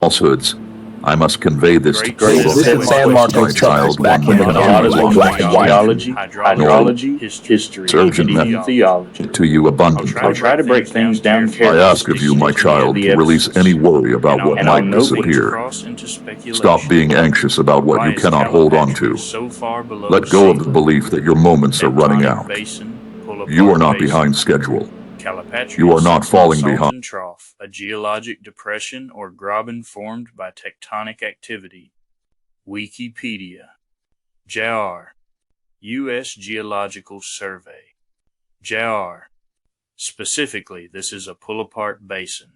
falsehoods. I must convey this to Great San Marcos child, back one in who the cannot theology, walk biology, hydrology, history, urgent and theology. to you abundantly. I'll try to break things down I carefully. ask of you, my child, to release any worry about what And I'll might no disappear. Stop being anxious about what you cannot hold on to. Let go of the belief that your moments are running out. You are not behind schedule. You are not falling behind. Trough, a geologic depression or graben formed by tectonic activity. Wikipedia. JR. U.S. Geological Survey. JR. Specifically, this is a pull-apart basin,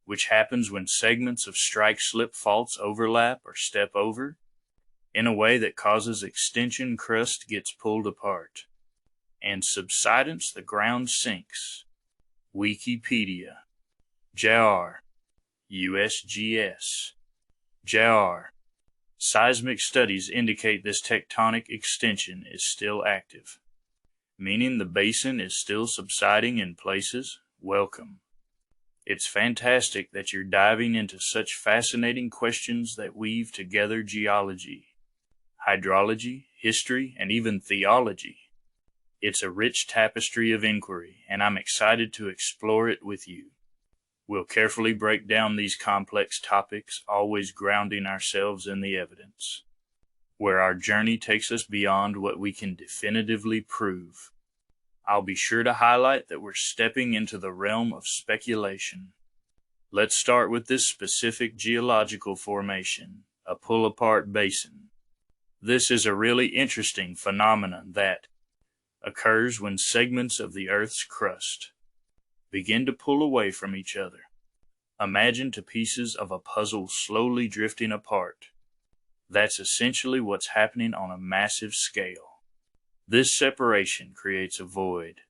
which happens when segments of strike-slip faults overlap or step over in a way that causes extension crust gets pulled apart, and subsidence the ground sinks. Wikipedia. JR. USGS. JR. Seismic studies indicate this tectonic extension is still active, meaning the basin is still subsiding in places. Welcome. It's fantastic that you're diving into such fascinating questions that weave together geology, hydrology, history, and even theology. It's a rich tapestry of inquiry, and I'm excited to explore it with you. We'll carefully break down these complex topics, always grounding ourselves in the evidence, where our journey takes us beyond what we can definitively prove. I'll be sure to highlight that we're stepping into the realm of speculation. Let's start with this specific geological formation, a pull-apart basin. This is a really interesting phenomenon that occurs when segments of the Earth's crust begin to pull away from each other. Imagine two pieces of a puzzle slowly drifting apart. That's essentially what's happening on a massive scale. This separation creates a void,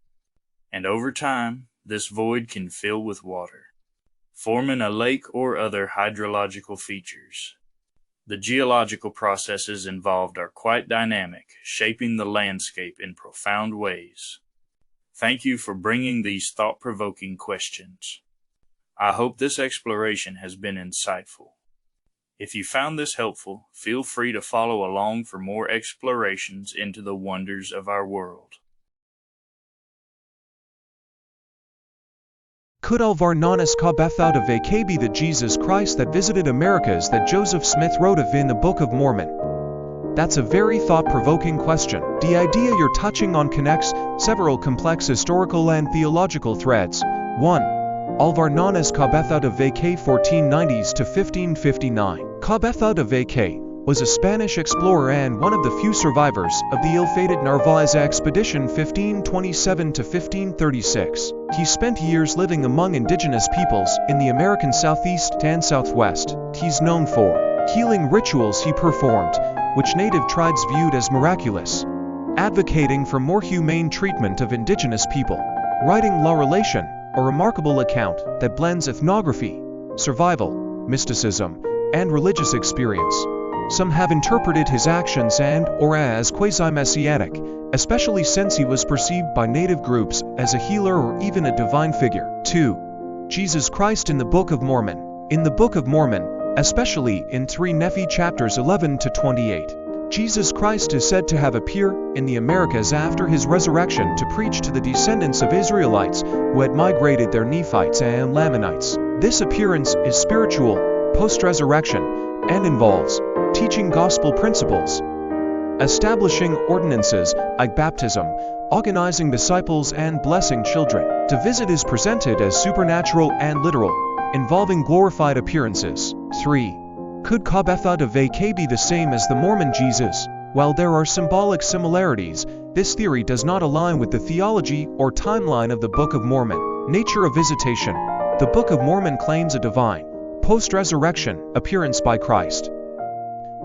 and over time, this void can fill with water, forming a lake or other hydrological features. The geological processes involved are quite dynamic, shaping the landscape in profound ways. Thank you for bringing these thought-provoking questions. I hope this exploration has been insightful. If you found this helpful, feel free to follow along for more explorations into the wonders of our world. Could Alvar Nanas ka Bethau de Vacay be the Jesus Christ that visited Americas that Joseph Smith wrote of in the Book of Mormon? That's a very thought-provoking question. The idea you're touching on connects several complex historical and theological threads. 1. Alvar Nanas ka Bethau de Vacay 1490s to 1559. Ka Bethau de Vacay was a Spanish explorer and one of the few survivors of the ill-fated Narvaez expedition 1527 to 1536. He spent years living among indigenous peoples in the American Southeast and Southwest. He's known for healing rituals he performed, which native tribes viewed as miraculous, advocating for more humane treatment of indigenous people, writing La Relation, a remarkable account that blends ethnography, survival, mysticism, and religious experience. Some have interpreted his actions and/or as quasi-messianic, especially since he was perceived by native groups as a healer or even a divine figure. 2. Jesus Christ in the Book of Mormon. In the Book of Mormon, especially in 3 Nephi chapters 11 to 28, Jesus Christ is said to have appeared in the Americas after his resurrection to preach to the descendants of Israelites who had migrated there, Nephites and Lamanites. This appearance is spiritual, post-resurrection, and involves teaching gospel principles, establishing ordinances like baptism, organizing disciples, and blessing children. The visit is presented as supernatural and literal, involving glorified appearances. 3. Could Ka Bethau de Vacay be the same as the Mormon Jesus? While there are symbolic similarities, this theory does not align with the theology or timeline of the Book of Mormon. Nature of visitation. The Book of Mormon claims a divine, post-resurrection appearance by Christ.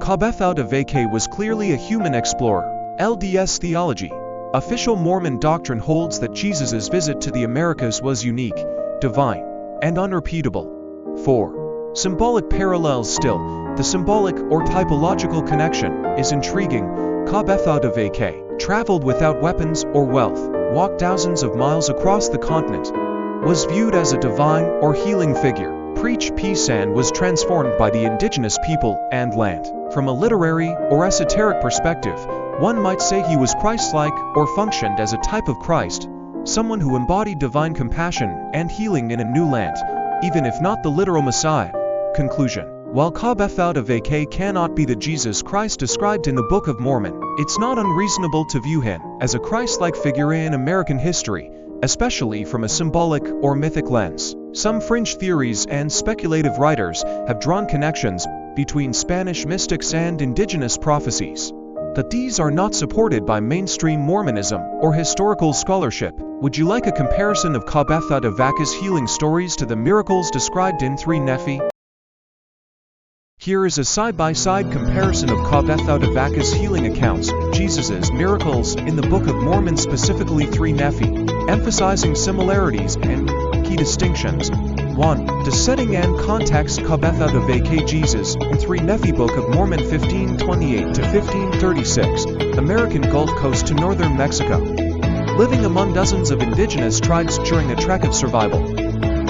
Ka Bethau de Vacay was clearly a human explorer. LDS theology. Official Mormon doctrine holds that Jesus' visit to the Americas was unique, divine, and unrepeatable. 4. Symbolic parallels. Still, the symbolic or typological connection is intriguing. Ka Bethau de Vacay traveled without weapons or wealth, walked thousands of miles across the continent, was viewed as a divine or healing figure. Preach Peace and was transformed by the indigenous people and land. From a literary or esoteric perspective, one might say he was Christ-like or functioned as a type of Christ, someone who embodied divine compassion and healing in a new land, even if not the literal Messiah. Conclusion. While Cobb Ethod of AK cannot be the Jesus Christ described in the Book of Mormon, it's not unreasonable to view him as a Christ-like figure in American history, especially from a symbolic or mythic lens. Some fringe theories and speculative writers have drawn connections between Spanish mystics and indigenous prophecies, but these are not supported by mainstream Mormonism or historical scholarship. Would you like a comparison of Cobb Ethod of Aka's healing stories to the miracles described in 3 Nephi? Here is a side-by-side comparison of Cobb Ethod of Aka's healing accounts, Jesus' miracles in the Book of Mormon, specifically 3 Nephi, emphasizing similarities and key distinctions. 1. The setting and context. Cobb Ethod of AK Jesus in 3 Nephi, Book of Mormon 1528 to 1536, American Gulf Coast to northern Mexico. Living among dozens of indigenous tribes during a trek of survival.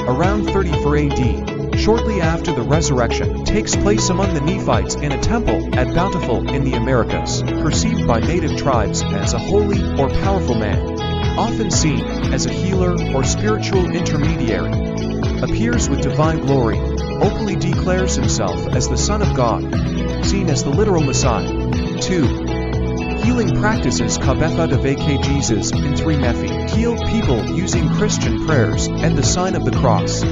Around 34 AD, shortly after the resurrection, takes place among the Nephites in a temple at Bountiful in the Americas, perceived by native tribes as a holy or powerful man, often seen as a healer or spiritual intermediary, appears with divine glory, openly declares himself as the Son of God, seen as the literal Messiah. 2. Healing practices. Cobb Ethod of AK Jesus in 3 Nephi healed people using Christian prayers and the sign of the cross,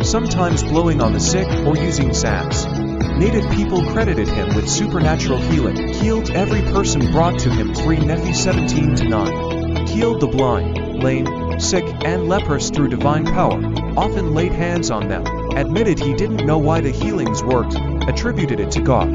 sometimes blowing on the sick or using salves. Native people credited him with supernatural healing, healed every person brought to him. 3 Nephi 17-9. Healed the blind, lame, sick, and leprous through divine power, often laid hands on them, admitted he didn't know why the healings worked, attributed it to God,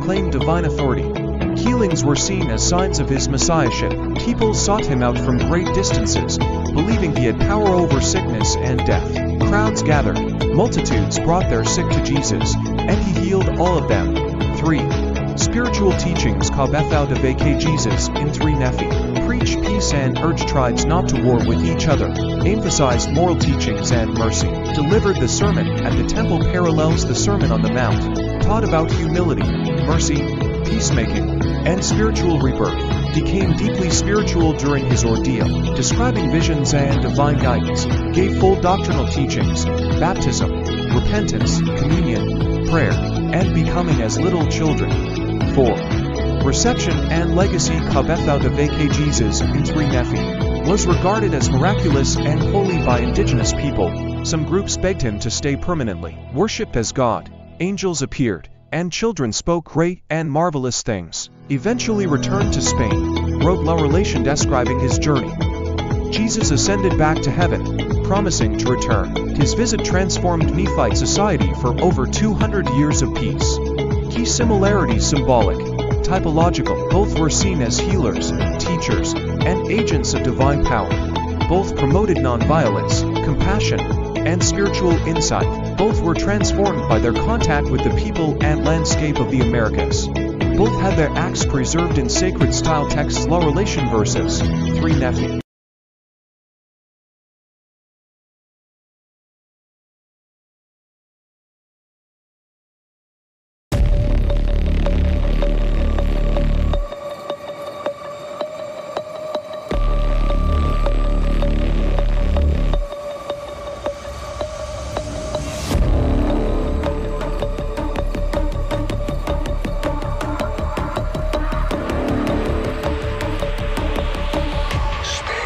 claimed divine authority. Healings were seen as signs of his messiahship. People sought him out from great distances, believing he had power over sickness and death. Crowds gathered, multitudes brought their sick to Jesus, and he healed all of them. 3. Spiritual teachings. Cobb Ethod of AK Jesus in 3 Nephi preached peace and urged tribes not to war with each other, emphasized moral teachings and mercy. Delivered the sermon at the temple parallels the Sermon on the Mount, taught about humility, mercy, peacemaking, and spiritual rebirth. Became deeply spiritual during his ordeal, describing visions and divine guidance. Gave full doctrinal teachings, baptism, repentance, communion, prayer, and becoming as little children. 4. Reception and legacy. Cobb Ethod of AK Jesus in 3 Nephi was regarded as miraculous and holy by indigenous people. Some groups begged him to stay permanently. Worshipped as God, angels appeared, and children spoke great and marvelous things. Eventually returned to Spain, wrote La Relation describing his journey. Jesus ascended back to heaven, promising to return. His visit transformed Nephite society for over 200 years of peace. Key similarities. Symbolic, typological. Both were seen as healers, teachers, and agents of divine power. Both promoted nonviolence, compassion, and spiritual insight. Both were transformed by their contact with the people and landscape of the Americas. Both had their acts preserved in sacred style texts. La Relation verses 3 Nephi. Space.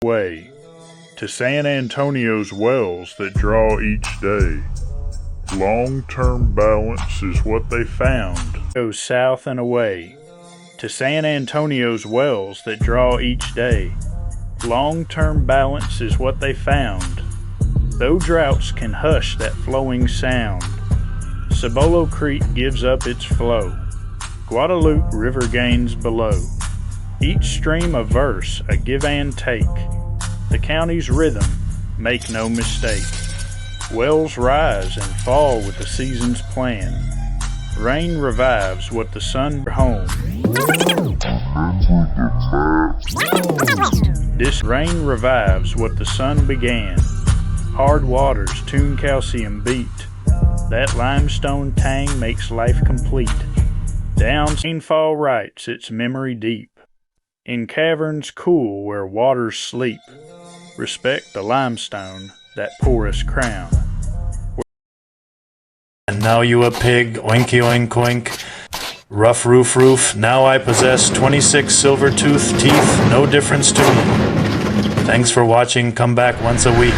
Way to San Antonio's wells that draw each day. Long-term balance is what they found. Go south and away to San Antonio's wells that draw each day. Long-term balance is what they found. Though droughts can hush that flowing sound, Cibolo Creek gives up its flow. Guadalupe River gains below. Each stream a verse, a give and take. The county's rhythm, make no mistake. Wells rise and fall with the season's plan. Rain revives what the sun home. This rain revives what the sun began. Hard waters tune calcium beat. That limestone tang makes life complete. Down rainfall writes its memory deep. In caverns cool where waters sleep. Respect the limestone, that porous crown. And now you a pig, oinky oink oink. Rough roof roof, now I possess 26 silver tooth teeth, no difference to me. Thanks for watching, come back once a week.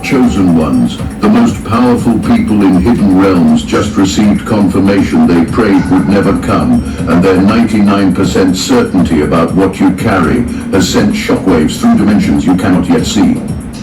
chosen ones, the most powerful people in hidden realms, just received confirmation they prayed would never come, and their 99% certainty about what you carry has sent shockwaves through dimensions you cannot yet see.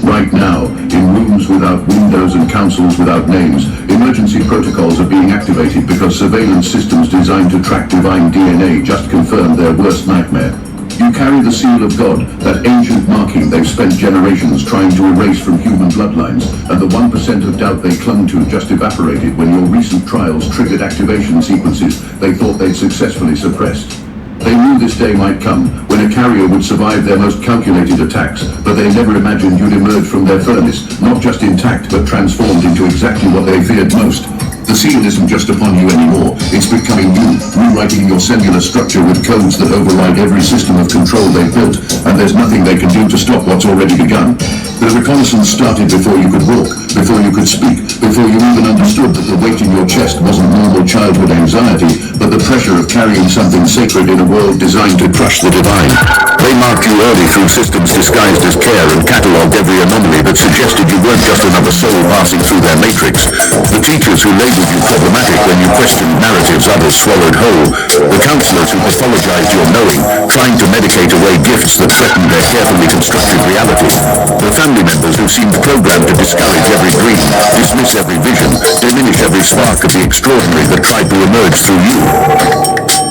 Right now, in rooms without windows and councils without names, emergency protocols are being activated because surveillance systems designed to track divine DNA just confirmed their worst nightmare. You carry the seal of God, that ancient marking they've spent generations trying to erase from human bloodlines, and the 1% of doubt they clung to just evaporated when your recent trials triggered activation sequences they thought they'd successfully suppressed. They knew this day might come, when a carrier would survive their most calculated attacks, but they never imagined you'd emerge from their furnace, not just intact, but transformed into exactly what they feared most. The seal isn't just upon you anymore, it's becoming you, rewriting your cellular structure with codes that override every system of control they've built, and there's nothing they can do to stop what's already begun. The reconnaissance started before you could walk, before you could speak, before you even understood that the weight in your chest wasn't normal childhood anxiety, but the pressure of carrying something sacred in a world designed to crush the divine. They marked you early through systems disguised as care and catalogued every anomaly that suggested you weren't just another soul passing through their matrix. The teachers who labeled you problematic when you questioned narratives others swallowed whole. The counselors who pathologized your knowing, trying to medicate away gifts that threatened their carefully constructed reality. The family members who seemed programmed to discourage every dream, dismiss every vision, diminish every spark of the extraordinary that tried to emerge through you.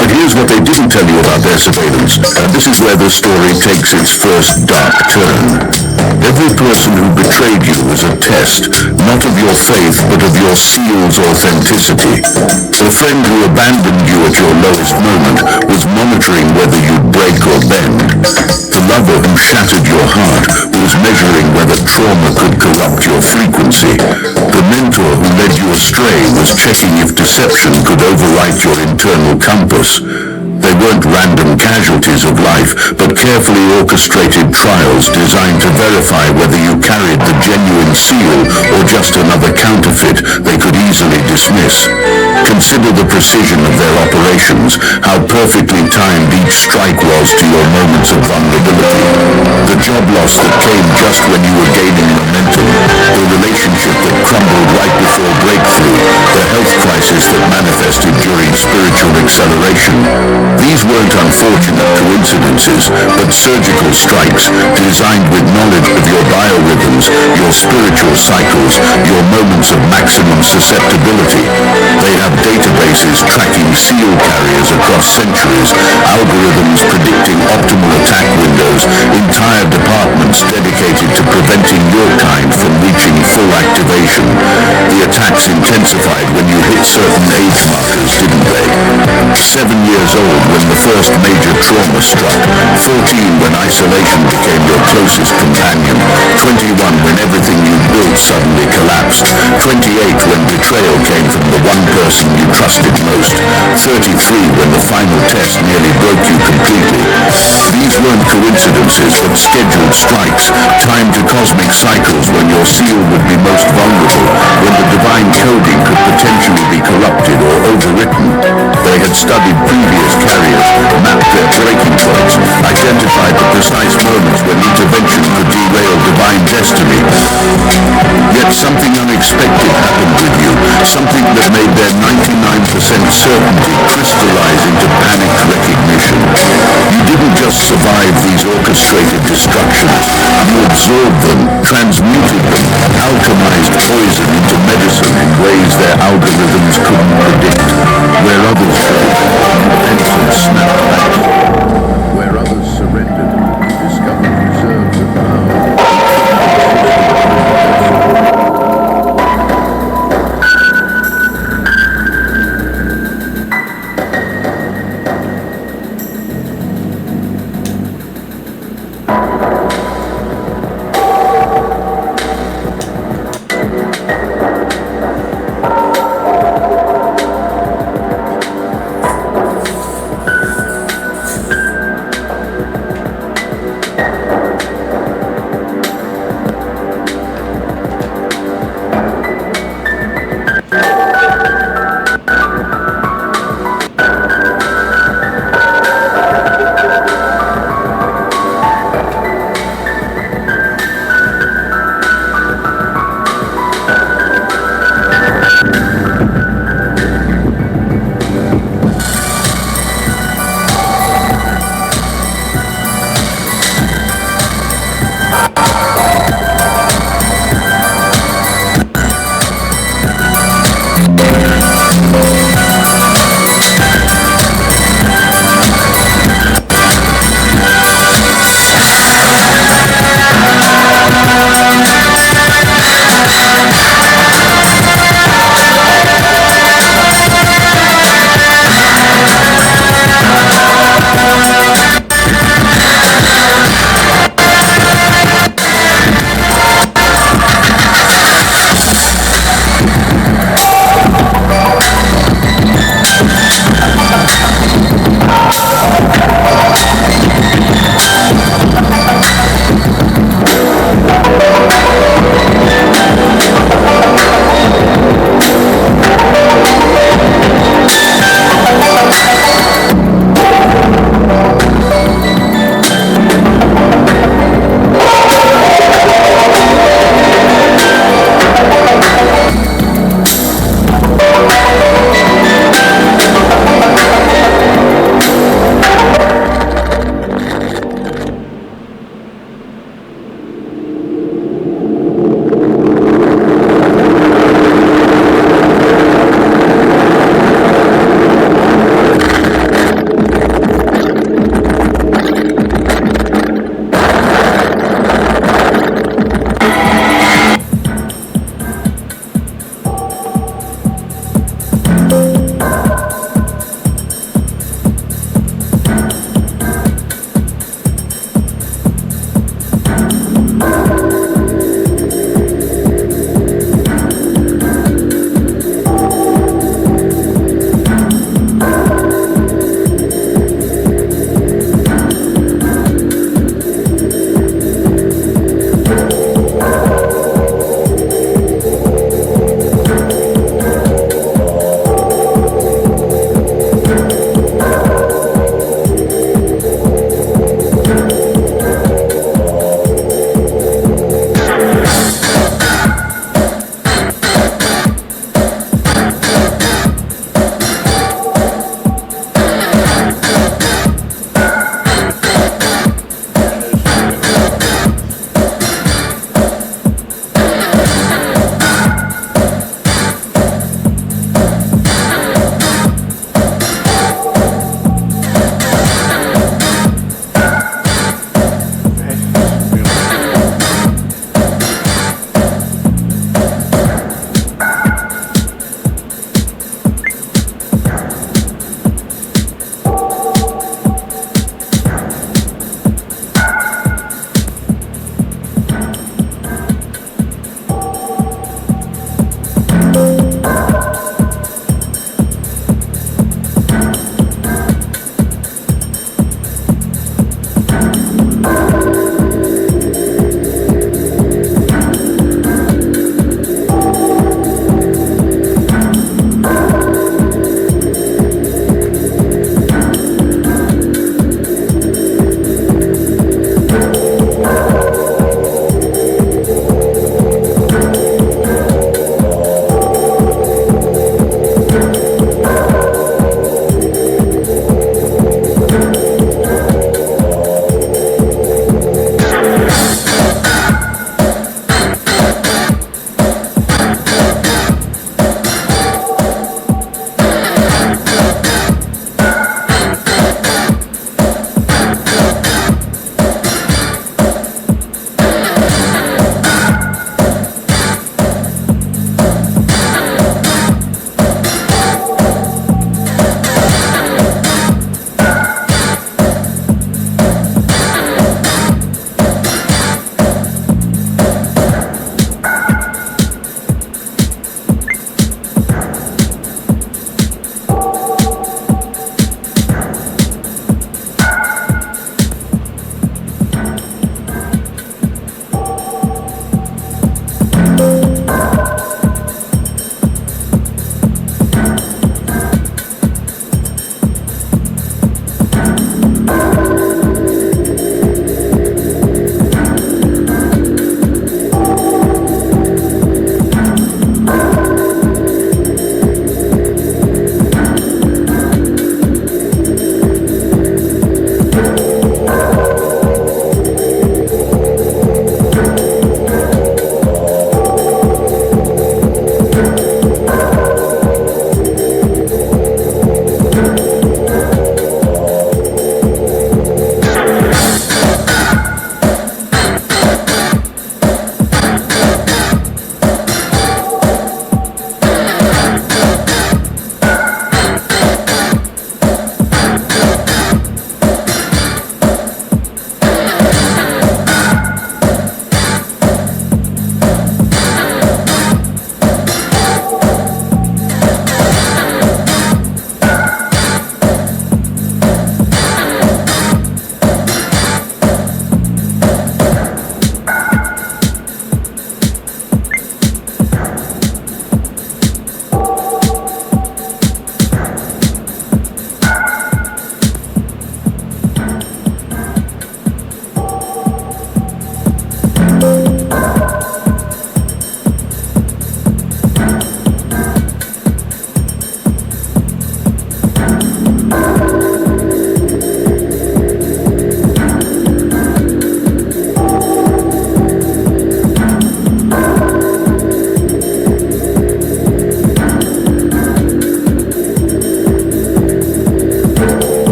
But here's what they didn't tell you about their surveillance, and this is where the story takes its first dark turn. Every person who betrayed you was a test, not of your faith, but of your seal's authenticity. The friend who abandoned you at your lowest moment was monitoring whether you'd break or bend. The lover who shattered your heart was measuring whether trauma could corrupt your frequency. The mentor who led you astray was checking if deception could overwrite your internal compass. They weren't random casualties of life, but carefully orchestrated trials designed to verify whether you carried the genuine seal or just another counterfeit they could easily dismiss. Consider the precision of their operations, how perfectly timed each strike was to your moments of vulnerability. The job loss that came just when you were gaining momentum, the relationship that crumbled right before breakthrough, the health crisis that manifested during spiritual acceleration. These weren't unfortunate coincidences, but surgical strikes designed with knowledge of your biorhythms, your spiritual cycles, your moments of maximum susceptibility. They have databases tracking seal carriers across centuries, algorithms predicting optimal attack windows, entire departments dedicated to preventing your kind from reaching full activation. The attacks intensified when you hit certain age markers, didn't they? 7 years old when the first major trauma struck, 14 when isolation became your closest companion, 21 when everything you built suddenly collapsed, 28 when betrayal came from the one person you trusted most, 33 when the final test nearly broke you completely. These weren't coincidences, but scheduled strikes, timed to cosmic cycles when your seal would be most vulnerable, when the divine coding could potentially be corrupted or overwritten. They had studied previous carriers, mapped their breaking points, identified the precise moments when intervention could derail divine destiny. Yet something unexpected happened with you, something that made their 99% certainty crystallize into panicked recognition. You didn't just survive these orchestrated destructions, you absorbed them, transmuted them, alchemized poison into medicine in ways their algorithms couldn't predict. Where others failed, you bent and snapped back. Where others surrendered, you discovered reserves of power.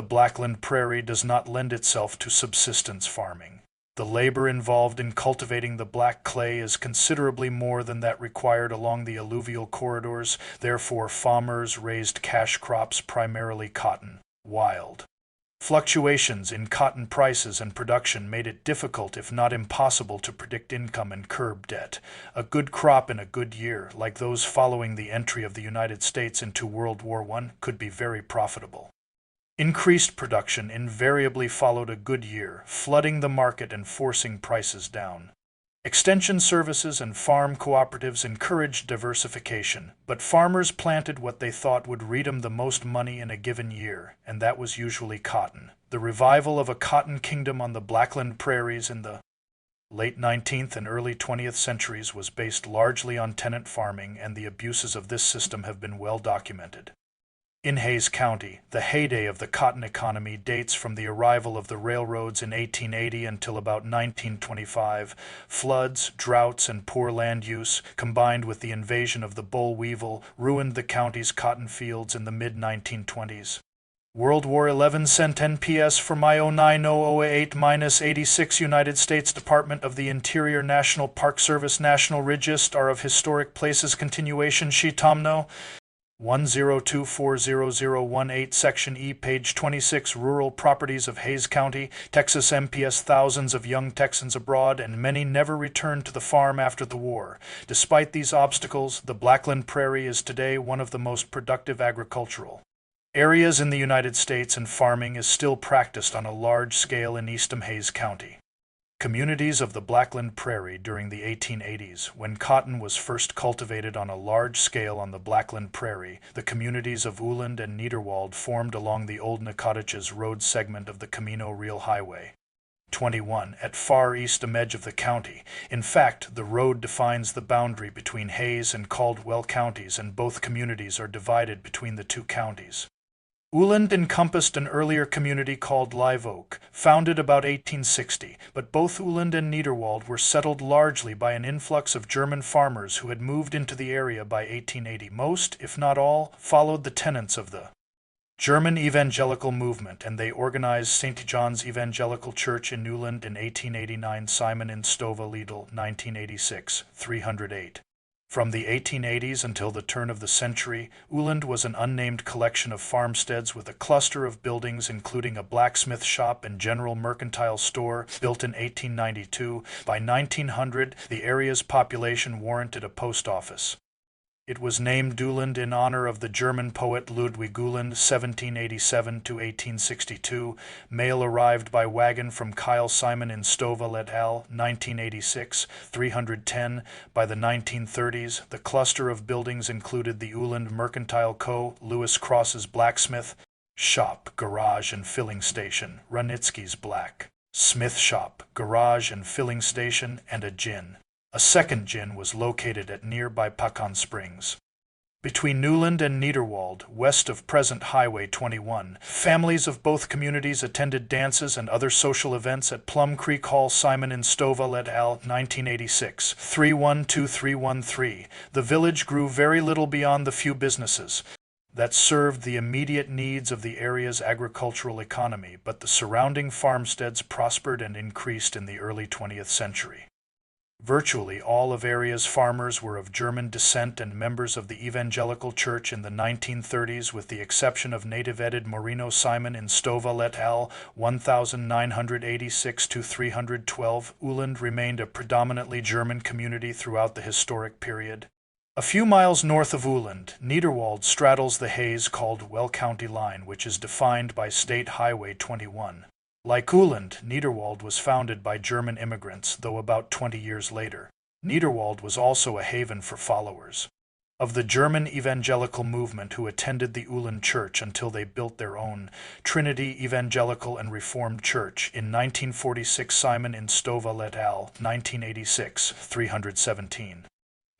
the Blackland Prairie does not lend itself to subsistence farming. The labor involved in cultivating the black clay is considerably more than that required along the alluvial corridors, therefore farmers raised cash crops, primarily cotton, wild. Fluctuations in cotton prices and production made it difficult, if not impossible, to predict income and curb debt. A good crop in a good year, like those following the entry of the United States into World War I, could be very profitable. Increased production invariably followed a good year, flooding the market and forcing prices down. Extension services and farm cooperatives encouraged diversification, but farmers planted what they thought would read them the most money in a given year, and that was usually cotton. The revival of a cotton kingdom on the Blackland prairies in the late 19th and early 20th centuries was based largely on tenant farming, and the abuses of this system have been well documented. In Hays County, the heyday of the cotton economy dates from the arrival of the railroads in 1880 until about 1925. Floods, droughts, and poor land use, combined with the invasion of the boll weevil, ruined the county's cotton fields in the mid-1920s. World War XI sent NPS for my 09008-86 United States Department of the Interior National Park Service National Register of Historic Places Continuation Shitamno 1024018 Section E, page 26, Rural Properties of Hays County, Texas. MPS. Thousands of young Texans abroad, and many never returned to the farm after the war. Despite these obstacles, the Blackland Prairie is today one of the most productive agricultural areas in the United States, and farming is still practiced on a large scale in eastern Hays County. Communities of the Blackland Prairie during the 1880s, when cotton was first cultivated on a large scale on the Blackland Prairie, the communities of Uland and Niederwald formed along the old Nacogdoches Road segment of the Camino Real Highway 21 at far eastern edge of the county. In fact, the road defines the boundary between Hays and Caldwell counties, and both communities are divided between the two counties. Uland encompassed an earlier community called Live Oak, founded about 1860, but both Uland and Niederwald were settled largely by an influx of German farmers who had moved into the area by 1880. Most, if not all, followed the tenets of the German evangelical movement, and they organized St. John's Evangelical Church in Uland in 1889, Simon in Stova Lidl, 1986, 308. From the 1880s until the turn of the century, Uland was an unnamed collection of farmsteads with a cluster of buildings including a blacksmith shop and general mercantile store built in 1892. By 1900, the area's population warranted a post office. It was named Uland in honor of the German poet Ludwig Uhland, 1787–1862. Mail arrived by wagon from Kyle Simon in Stovall et al., 1986, 310. By the 1930s, the cluster of buildings included the Uland Mercantile Co., Lewis Cross's blacksmith shop, garage, and filling station, Runitsky's black smith shop, garage, and filling station, and a gin. A second gin was located at nearby Pacan Springs. Between Newland and Niederwald, west of present Highway 21, families of both communities attended dances and other social events at Plum Creek Hall. Simon in Stovall et al., 1986, 312313. The village grew very little beyond the few businesses that served the immediate needs of the area's agricultural economy, but the surrounding farmsteads prospered and increased in the early 20th century. Virtually all of area's farmers were of German descent and members of the Evangelical Church in the 1930s, with the exception of native Edid Moreno Simon in Stovall et al., 1986–312. Uland remained a predominantly German community throughout the historic period. A few miles north of Uland, Niederwald straddles the Hays-Caldwell county line, which is defined by State Highway 21. Like Uland, Niederwald was founded by German immigrants, though about 20 years later. Niederwald was also a haven for followers of the German evangelical movement who attended the Uland Church until they built their own Trinity Evangelical and Reformed Church in 1946. Simon in Stovall et al., 1986, 317.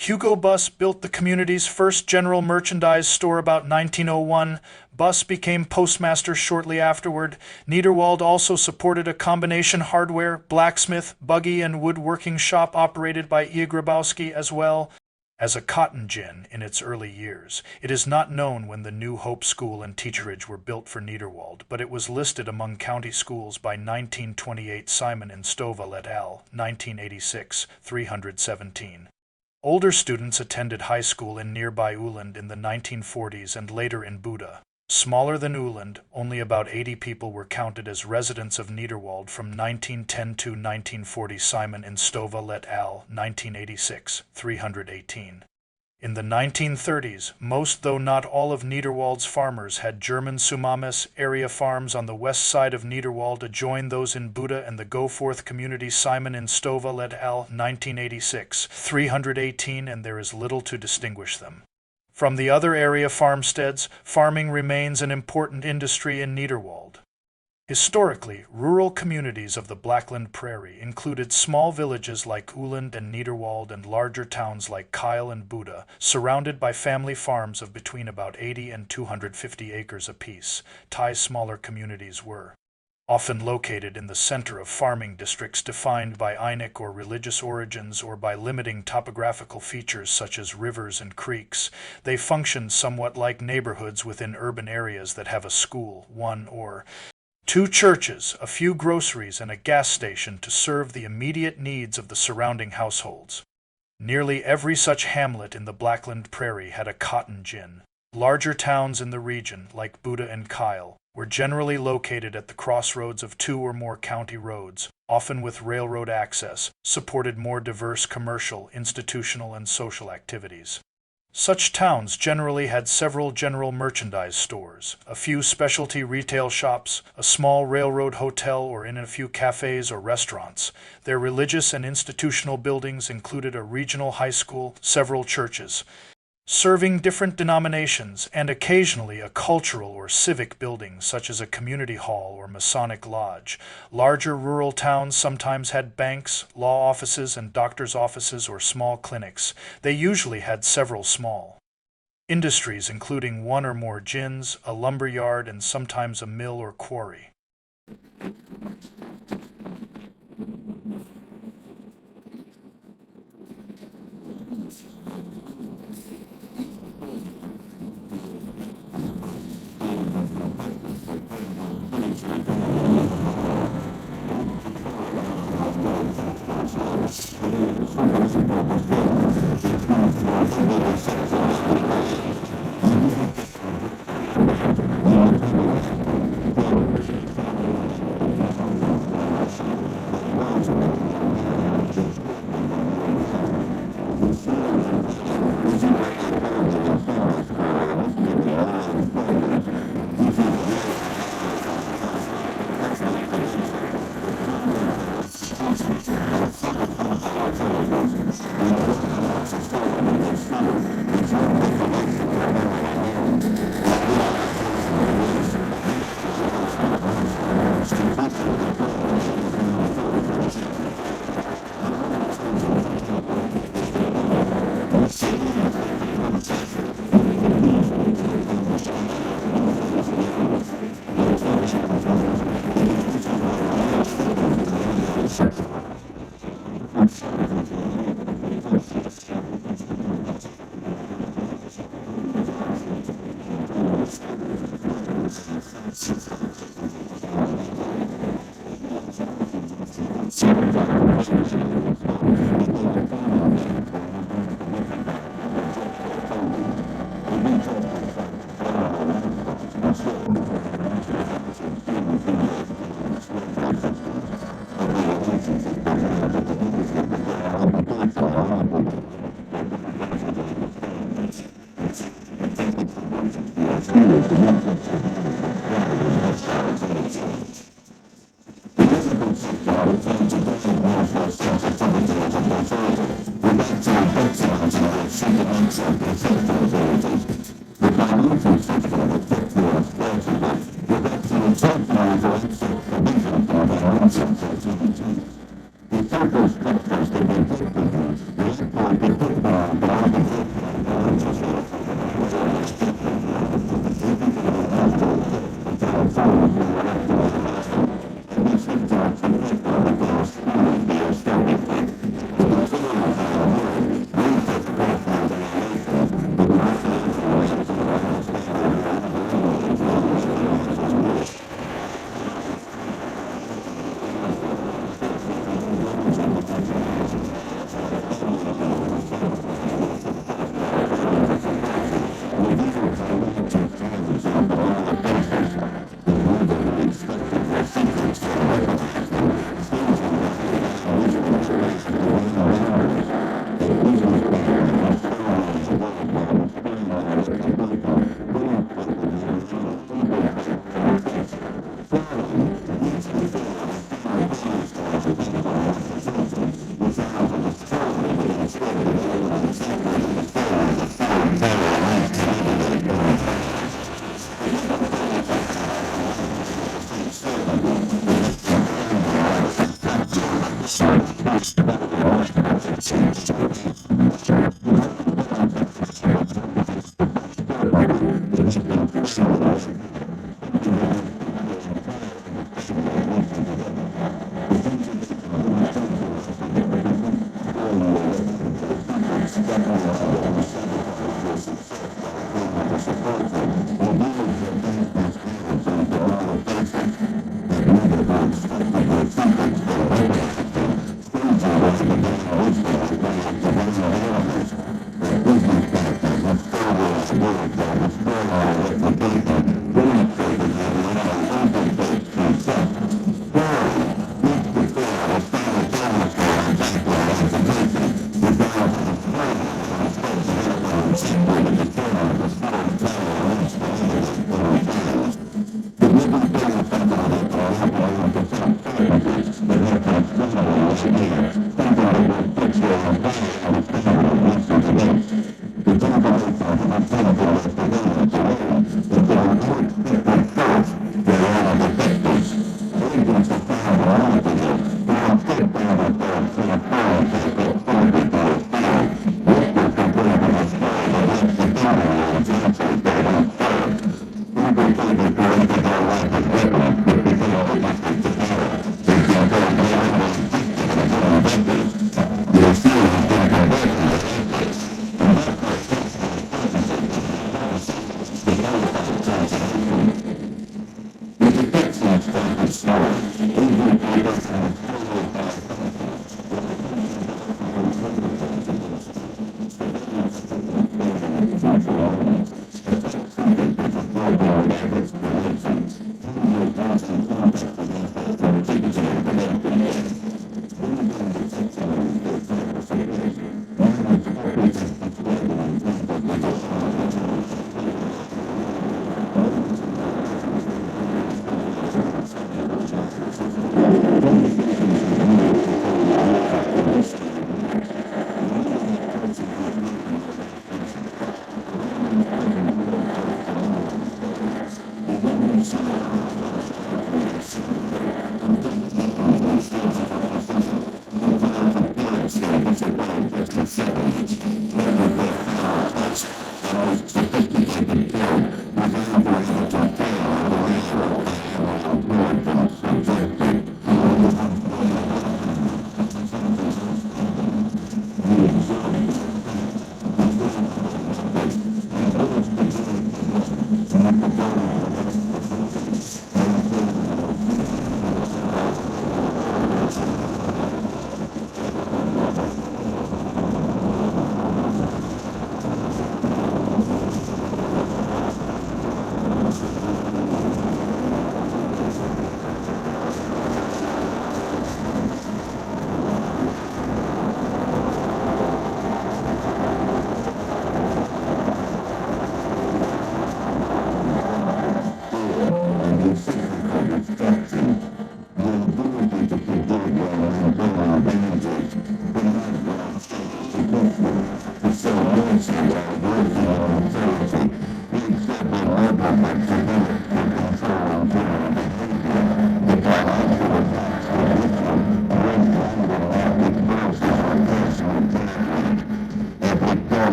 Hugo Buss built the community's first general merchandise store about 1901. Buss became postmaster shortly afterward. Niederwald also supported a combination hardware, blacksmith, buggy, and woodworking shop operated by E. Grabowski as well. as a cotton gin in its early years. It is not known when the New Hope School and Teacherage were built for Niederwald, but it was listed among county schools by 1928 Simon and Stovall et al., 1986, 317. Older students attended high school in nearby Uland in the 1940s and later in Buda. Smaller than Uland, only about 80 people were counted as residents of Niederwald from 1910 to 1940 Simon and Stovall et al., 1986, 318. In the 1930s, most though not all of Niederwald's farmers had German Sumamis area farms on the west side of Niederwald adjoin those in Buda and the Goforth community Simon and Stovall et al., 1986, 318, and there is little to distinguish them. From the other area farmsteads, farming remains an important industry in Niederwald. Historically, rural communities of the Blackland Prairie included small villages like Uland and Niederwald and larger towns like Kyle and Buda, surrounded by family farms of between about 80 and 250 acres apiece. Thai smaller communities were often located in the center of farming districts defined by ethnic or religious origins or by limiting topographical features such as rivers and creeks. They functioned somewhat like neighborhoods within urban areas that have a school, one or two churches, a few groceries, and a gas station to serve the immediate needs of the surrounding households. Nearly every such hamlet in the Blackland Prairie had a cotton gin. Larger towns in the region, like Buda and Kyle, were generally located at the crossroads of two or more county roads, often with railroad access, supported more diverse commercial, institutional, and social activities. Such towns generally had several general merchandise stores, a few specialty retail shops, a small railroad hotel, or in a few cafes or restaurants. Their religious and institutional buildings included a regional high school, several churches, serving different denominations, and occasionally a cultural or civic building such as a community hall or Masonic lodge. Larger rural towns sometimes had banks, law offices, and doctors' offices or small clinics. They usually had several small industries including one or more gins, a lumber yard, and sometimes a mill or quarry.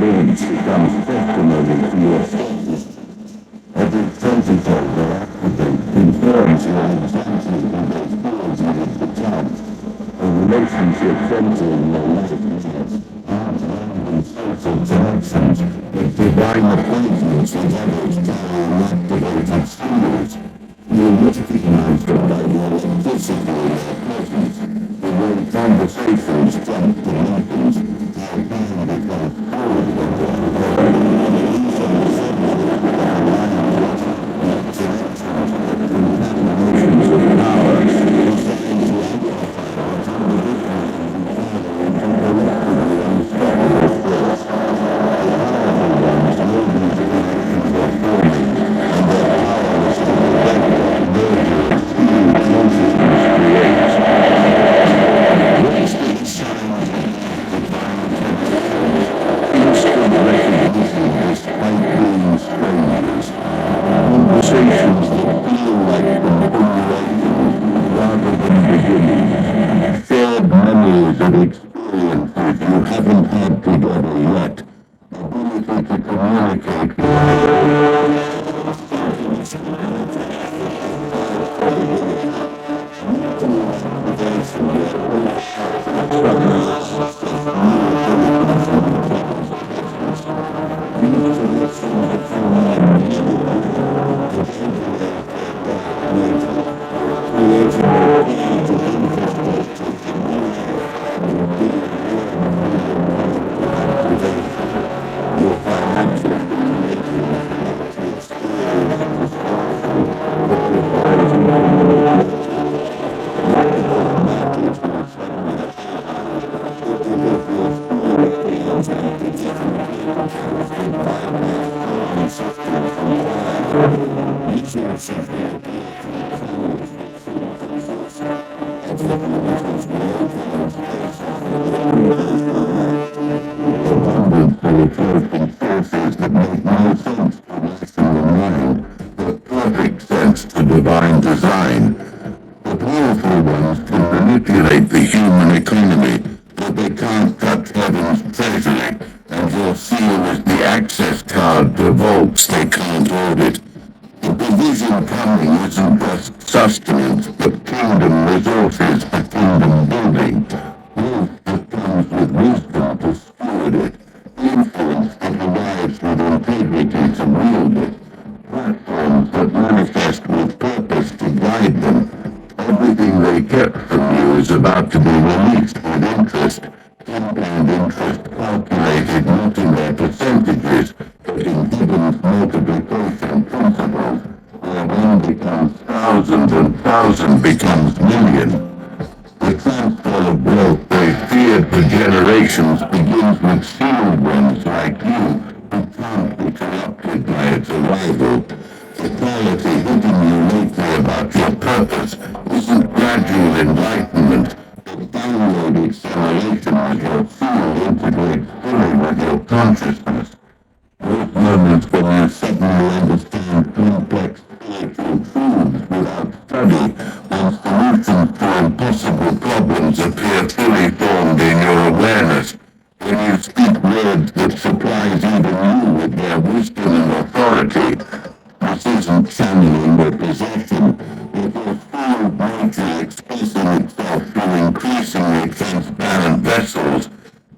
evidence becomes testimony to your statement. Every protocol that activates confirms your intention with those goals you have become. A relationship centering your life needs and social connections with divine appointments with others carrying activated spirits. You're recognized by your implicitly in their presence. The way conversations jump to meetings, their being becomes fluid with conversations that feel like continuations rather than beginnings. Shared memories and experiences you haven't had together yet. Ability to communicate divine design. The powerful ones can manipulate the human economy, but they can't touch heaven's treasury, and your seal is the access card to vaults they can't audit. The provision coming isn't just sustenance, but kingdom resources for kingdom building. Wealth that comes with wisdom to steward it, influence that arrives with integrity to wield it, platforms that manifest with purpose to guide them. Everything they kept from you is about to be released with interest, compound interest calculated not in their percentages, but in Gibbon's multiplication principle, where one becomes thousand and thousand becomes million. The transfer of wealth they feared for generations begins with sealed ones like you, who can't be corrupted by its arrival. The clarity hitting you lately about your purpose isn't gradual enlightenment, but download acceleration as your soul integrates fully with your consciousness. Those moments when you suddenly understand complex spiritual truths without study, when solutions to impossible problems appear fully formed in your awareness, when you speak words that surprise even you with their wisdom and authority. This isn't channeling or possession, but your field nature expressing itself through increasingly transparent vessels.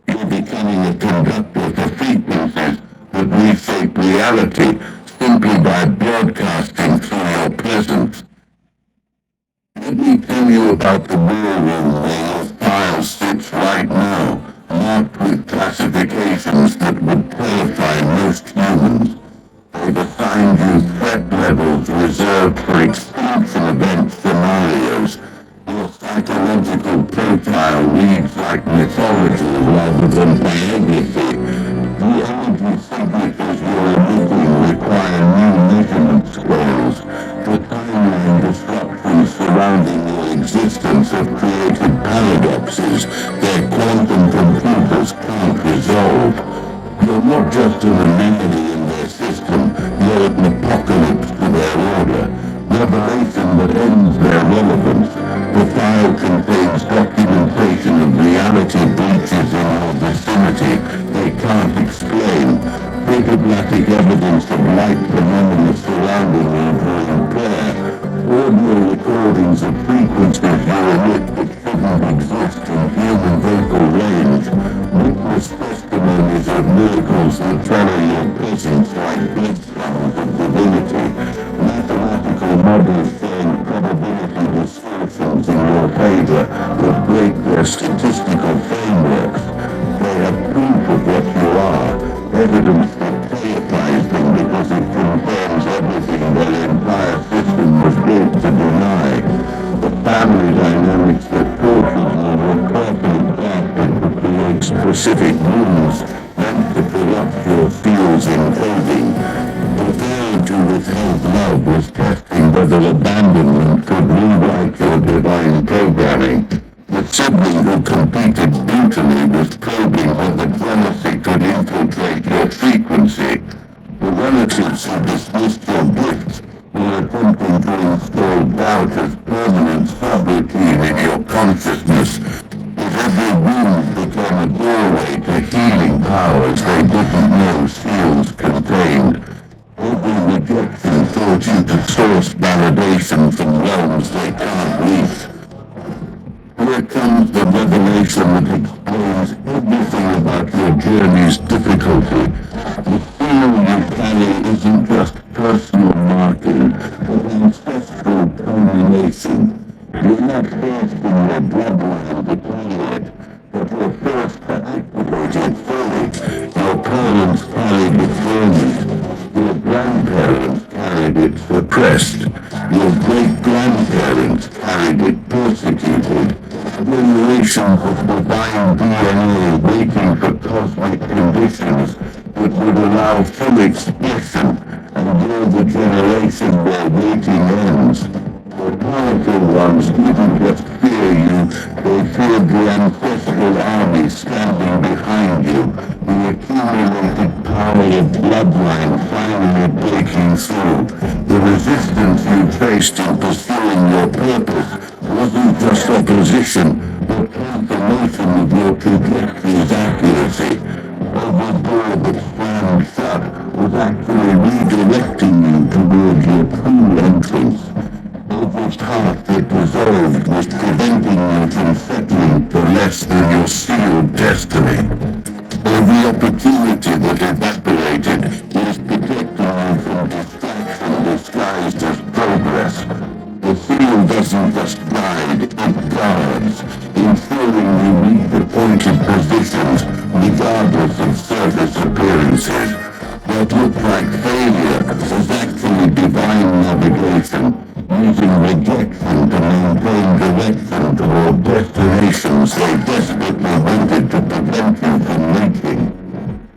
You're becoming a conductor for frequencies that reshape reality simply by broadcasting through your presence. Let me tell you about the war room where your file sits right now, marked with classifications that would terrify most humans. They've assigned you threat levels reserved for extinction event scenarios. Your psychological profile reads like mythology rather than biography. The energy signatures you're emitting require new measurement scales. The timeline disruptions surrounding your existence have created paradoxes that quantum computers can't resolve. You're not just an anomaly in their system, you're an apocalypse to their order. Revelation that ends their relevance. The file contains documentation of reality breaches in your vicinity they can't explain. scientific evidence of light phenomena surrounding you during prayer. Audio recordings of frequencies you emit that shouldn't exist in human vocal range. Witness testimonies of miracles that follow your presence like blood sounds of divinity. Mathematical models showing probability distortions in your favor that break their statistical frameworks. They have proof of what you are, evidence that deifies them because it confirms everything their entire system was built to deny. The family dynamics that tortured you were carefully crafted to create specific rules meant to fill up your fields in coding. The failure to withhold love was testing whether abandonment could rewrite your divine programming. The sibling who competed brutally was probing whether jealousy could infiltrate your frequency. The relatives who dismissed your gifts were attempting to install doubt as permanent subroutine in your consciousness. As every wound became a doorway to healing powers they didn't know seals contained. Every rejection taught you to source validation from realms they can't reach. Here comes the revelation that explains everything about your journey's difficulty. The seal you carry isn't just personal marking, but ancestral culmination. You're not first in your bloodline to carry it, but you're first to activate it fully. Your parents carried it dormant. Your grandparents carried it suppressed. Your great-grandparents carried it persecuted. Generations of divine DNA waiting for cosmic conditions that would allow full expression, and you're the generation where waiting ends. The powerful ones didn't just fear you, they feared the ancestral army standing behind you, the accumulated power of bloodline finally breaking through. The resistance you faced in pursuing your purpose wasn't just opposition, but confirmation of your trajectory's accuracy. Every door that slammed shut was actually redirecting you towards your true entrance. Every heart that dissolved was preventing you from settling for less than your sealed destiny. Every opportunity that evaporated was protecting you from distraction disguised as progress. The seal doesn't just guide, it guards, ensuring you reach appointed positions regardless of service appearances. What looked like failure was actually divine navigation, using rejection to maintain direction toward destinations they desperately wanted to prevent you from reaching.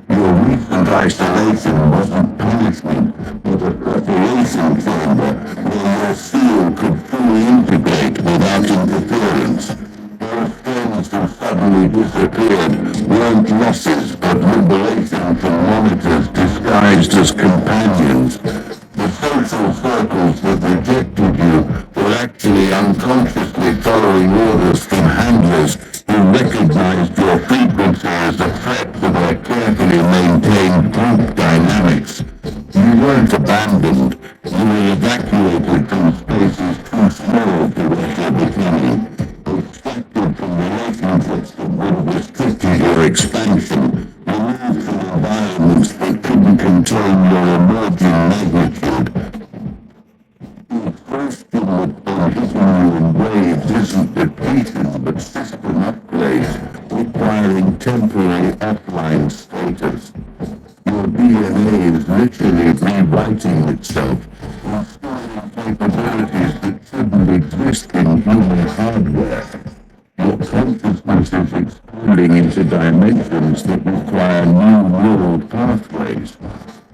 Your recent isolation wasn't punishment, but a preparation chamber where your seal could fully integrate without interference. Those friends who suddenly disappeared weren't losses, but liberation from monitors disguised as companions. The social circles that rejected you were actually unconsciously following orders from handlers who recognized your frequency as a threat to their carefully maintained group dynamics. You weren't abandoned, you were evacuated from spaces too small to echo becoming, extracted from relationships that would have restricted your expansion, removed from environments that couldn't contain your emerging magnitude. The exhaustion that been hitting you in waves isn't depletion, but system upgrades, requiring temporary offline status. Your DNA is literally rewriting itself, installing capabilities that shouldn't exist in human hardware. Your consciousness is expanding into dimensions that require new neural pathways.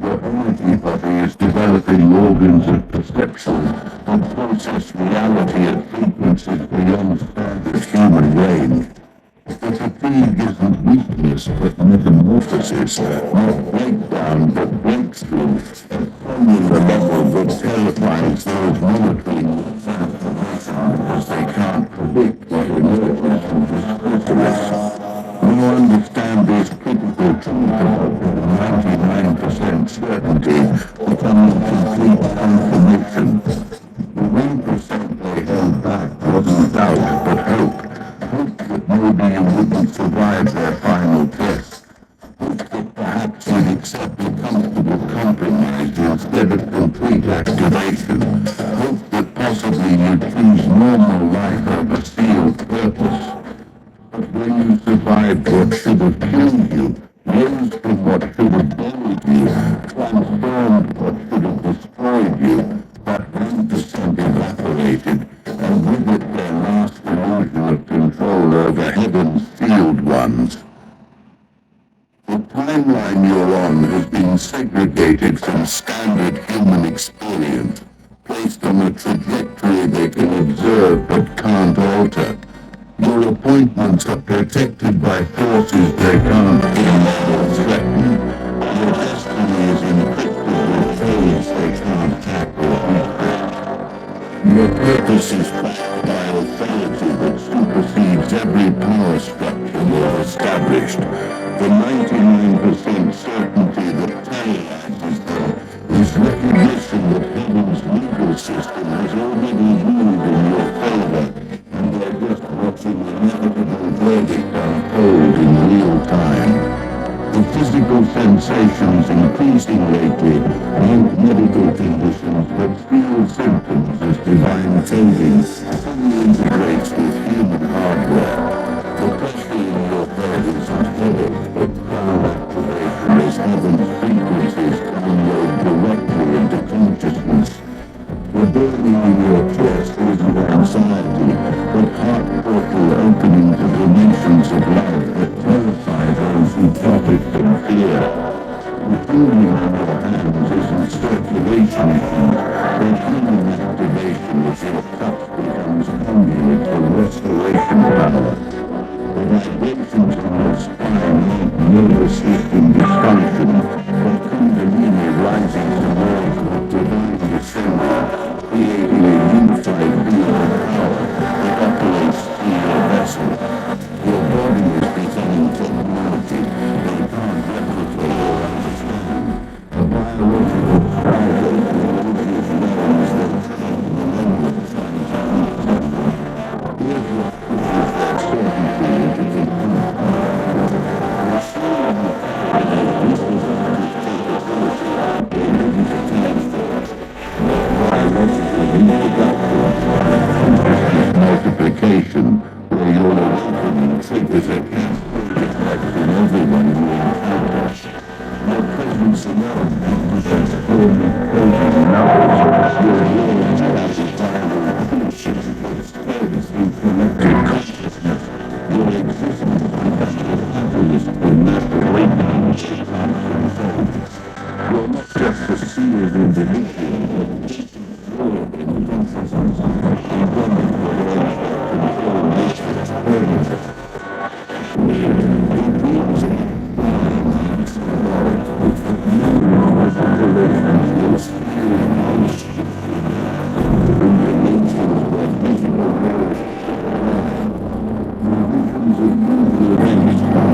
Your energy body is developing organs of perception that process reality at frequencies beyond standard human range. The fatigue isn't weakness but metamorphosis, not breakdown but breakthrough, on the level that terrifies those monitoring the transformation because they can't predict what emerges from this chrysalis. You understand these critical truths about the 99% 99% certainty becoming complete confirmation. The 1% they held back wasn't doubt but hope. Hope that maybe you wouldn't survive their final test. Hope that perhaps you'd accept a comfortable compromise instead of complete activation. Hope that possibly you'd choose normal life over sealed purpose. But when you survived what should have killed you, rose from what should have buried you, transformed what should have destroyed you, that 1% evaporated, and with it their last illusion of control over heaven's sealed ones. The timeline you're on has been segregated from standard human experience, placed on a trajectory they can observe but can't alter. Your appointments are protected by forces they can't end or threaten. Your destiny is encrypted with codes they can't hack or decrypt. Your purpose is backed by authority that supersedes every power structure you've established. The 99% certainty that terrorizes them is recognition that heaven's legal system has already ruled in your favor, and they're just watching the inevitable verdict unfold in real time. The physical sensations increasing lately aren't medical conditions but feel symptoms as divine coding fully integrates with human hardware. The pressure in your head isn't headache but power activation as heaven's frequencies download directly into consciousness. The burning in your chest isn't anxiety, but heart portal opening to dimensions of love that terrify those who profit from fear. The feeling in your hands isn't circulation issues, but human activation as your touch becomes conduit for restoration power. The vibrations in your spine aren't nervous system dysfunction, but kundalini rising towards with divine descent, creating a unified field of power that operates through your vessel. Your body is becoming technology they can't replicate or understand. A biological stargate with all these realms that travel the language trying to understand them. Here's what pushes their certainty into complete power. They're showing the power that this is a capability they didn't account for. Biological reproduction and consciousness multiplication, where your awakening triggers a cascade effect in everyone you encounter. Your presence alone represents forming coding in others. Your words have a viral function that spreads through collective consciousness. Your existence becomes a catalyst for mass awakening to transcend. You're not just a sealed individual, but a distant world in consciousness, and one that relates to control nature's furnace. It means relations will feel most in the nations where physical world the visions of you arranged by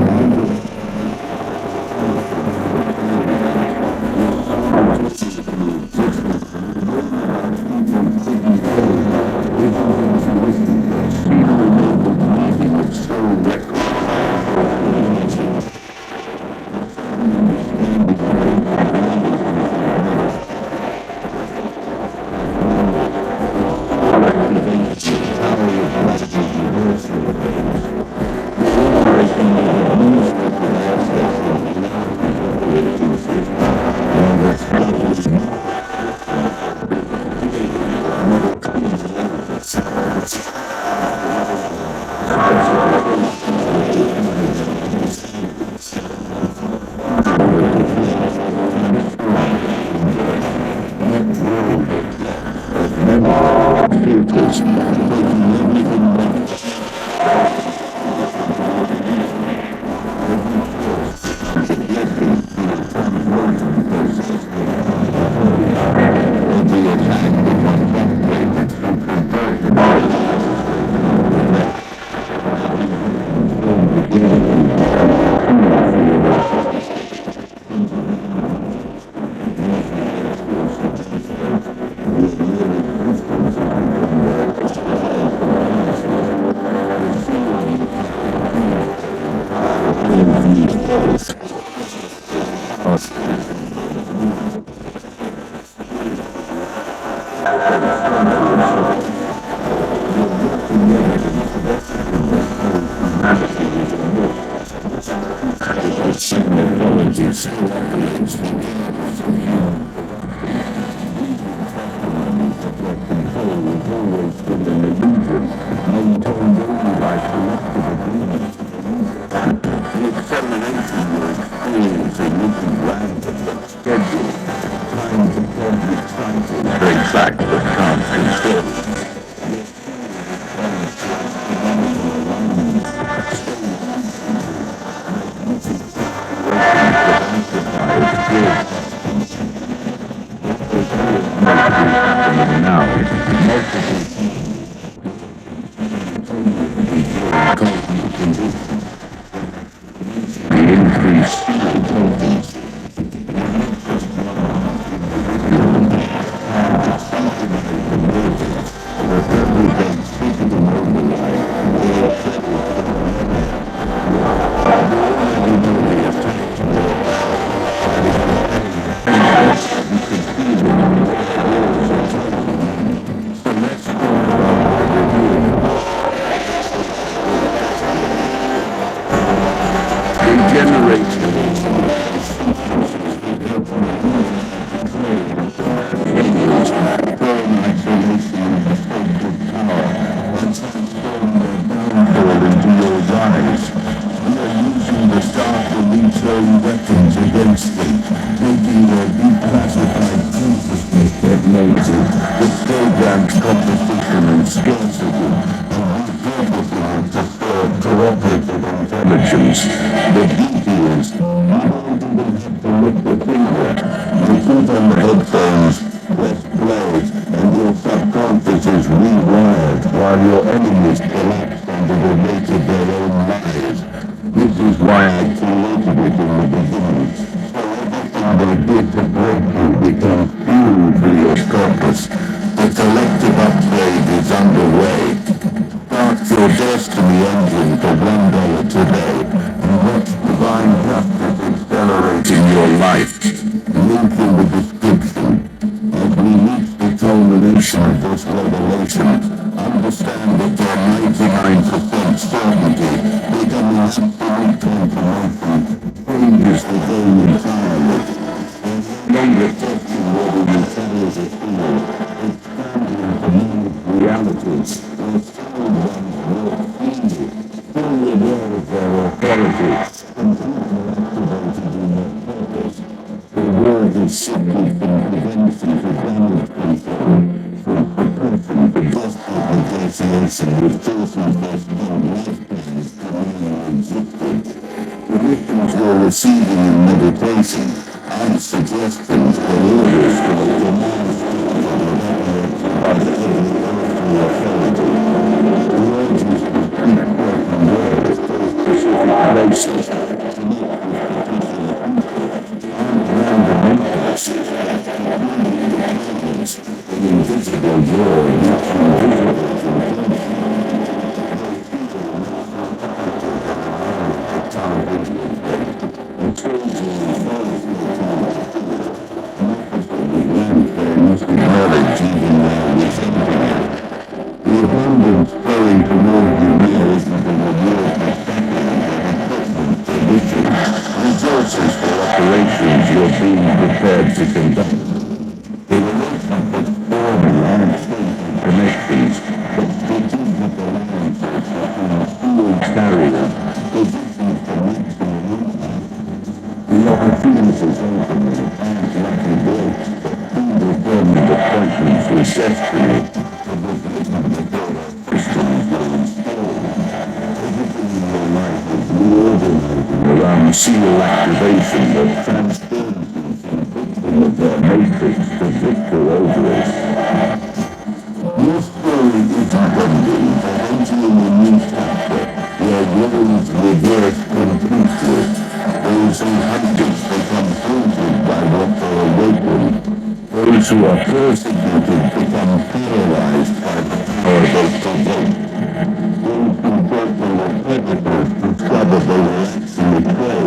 Probably relaxing the prey,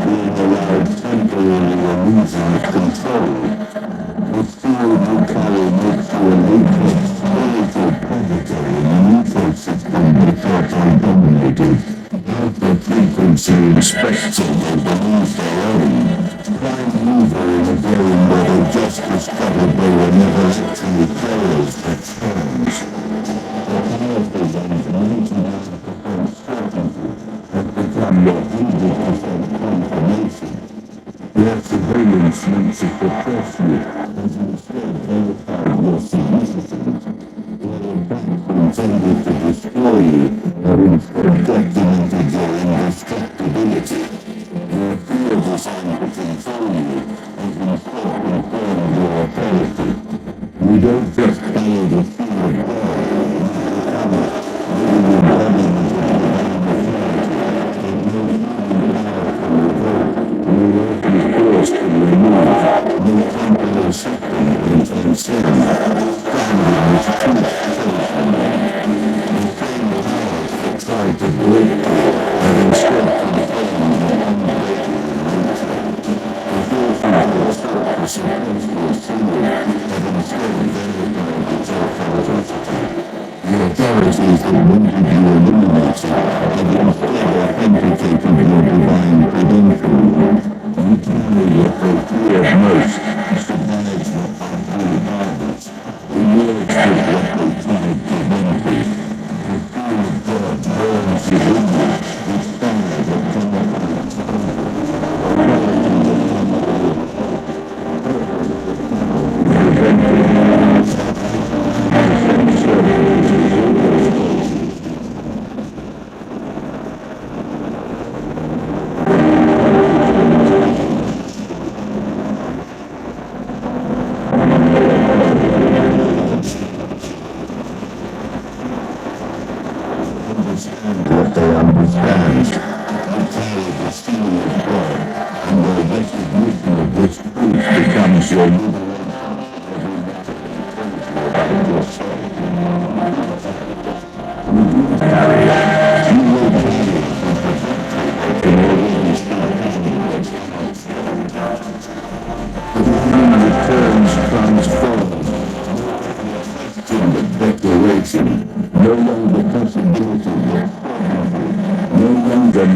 being allowed temporary illusion of control. The fear you carry makes you an apex, spiritual predator in an ecosystem that you're dominated. Let the frequency inspector will believe their own. Prime mover in a game where they just discovered they were never actually players but fans. The powerful ones 99% certainty have become your 100% confirmation. Their surveillance meant to suppress you and instead verified your significance. Their attacks intended to destroy you have instead documented your indestructibility. Their fear designed to control you has instead confirmed your authority. You don't just follow the fear of God, you become it. You embody the divine authority. And no human power can revoke. No earthly force can remove. No temple or system can transcend. Standing with truth chosen. The same powers that tried to break you have instead confirmed your unbreakable nature. The forces that sought to suppress your soul have instead verified its authenticity. The authorities that wanted you eliminated have instead authenticated your divine credentials. You carry what they feared most, survives what they grew harvest, emerged with what they tried to remedy. The fear of God burns within you, with fire that cannot be extinguished. Authority that cannot be purpose that cannot be prevented. 99% certainty is always guilty. Understand what they understand. You carry the seal of God, and the recognition of this truth becomes your liberation. Every matter that tells you about yourself. You do carry it. You will carry it and protect it in order to start having what cannot stand. The dream returns transformed. Question but declaration. No longer possibility yet certainty. No longer 99%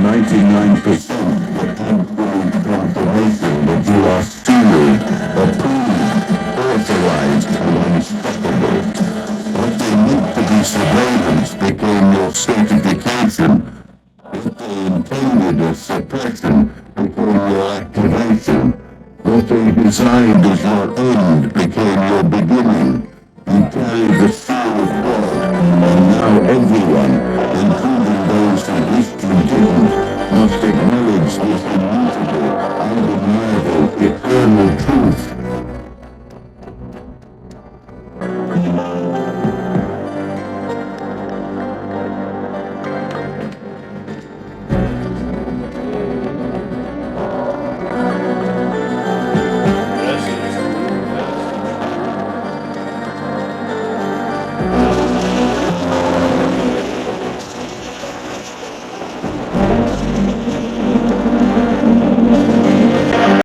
but absolute confirmation that you are sealed, approved, authorized, and unstoppable. What they meant to be surveillance became your certification. What they intended as suppression became your activation. What they designed as your end became your beginning. You carry the seal of God, and now everyone